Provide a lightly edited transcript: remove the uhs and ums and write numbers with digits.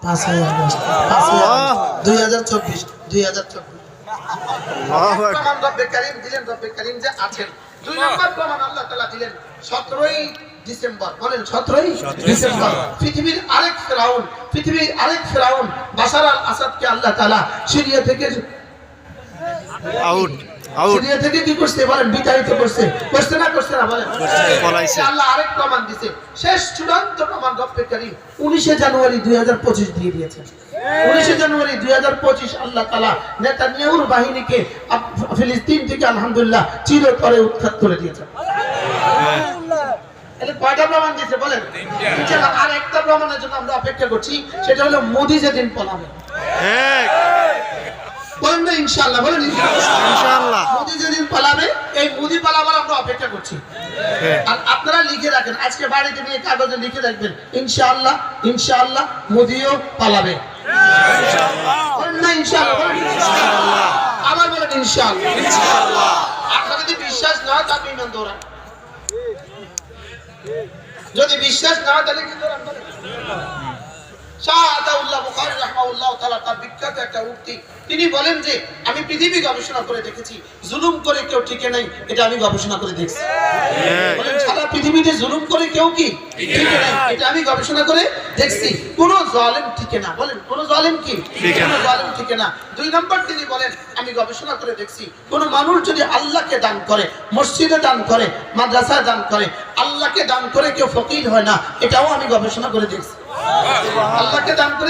5ই August 2024 প্রমাণ রব্বে কারীম দিলেন, রব্বে কারীম যে আছেন। 2 নম্বর প্রমাণ আল্লাহ তাআলা দিলেন 17ই ডিসেম্বর, বলেন 17ই ডিসেম্বর পৃথিবীর আরেক ফেরাউন বাশার আল আসাদকে আল্লাহ তাআলা সিরিয়া থেকে সিরিয়া থেকে কি করছে বলেন, বিতাড়িত করছে না বলেন, আল্লাহ আরেক প্রমাণ দিয়েছে। শেষ চূড়ান্ত প্রমাণ রব্বে কারীম 19 জানুয়ারি 2025 দিয়ে দিয়েছেন। 19 জানুয়ারি 2025 আল্লাহ তাআলা নেতানিয়াহুর বাহিনীকে ফিলিস্তিন থেকে আলহামদুলিল্লাহ চিরতরে উৎখাত করে দিয়েছেন। তাহলে কয়টা প্রমাণ দিয়েছে বলেন? ইনশাআল্লাহ আর একটা প্রমাণের জন্য আমরা অপেক্ষা করছি, সেটা হলো মোদি যেদিন পালাবে। বলেন না ইনশাআল্লাহ, বলেন ইনশাআল্লাহ। মোদি যেদিন পালাবে, এই মোদি পালাবার আমরা অপেক্ষা করছি। আর আপনারা লিখে রাখেন, আজকে বাড়িতে নিয়ে কাগজে লিখে রাখবেন, ইনশাআল্লাহ মোদিও পালাবে। বলেন না ইনশাআল্লাহ, বলেন ইনশাআল্লাহ। আবার বলেন ইনশাআল্লাহ। আপনার যদি বিশ্বাস না হয় আপনি ইমান দৌড়ান, যদি বিশ্বাস না হয় তাহলে কি দৌড়ান বলেন। শাহাদাউল্লাহ বুখারী রাহমাহুল্লাহ তাআলা তার বিখ্যাত একটা উক্তি, তিনি বলেন যে আমি পৃথিবী গবেষণা করে দেখেছি, জুলুম করে কেউ টিকে নাই, এটা আমি গবেষণা করে দেখছি। বলেন সারা পৃথিবীতে জুলুম করে কেউ কি টিকে নাই, এটা আমি গবেষণা করে দেখছি। কোন জালেম টিকে না, বলেন কোন জালেম কি টিকে না। 2 নম্বর তিনি বলেন আমি গবেষণা করে দেখছি, কোন মানুষ যদি আল্লাহকে দান করে, মসজিদে দান করে, মাদ্রাসায় দান করে, আল্লাহকে দান করে কেউ ফকির হয় না, এটাও আমি গবেষণা করে দেখছি। আল্লাহকে দান করে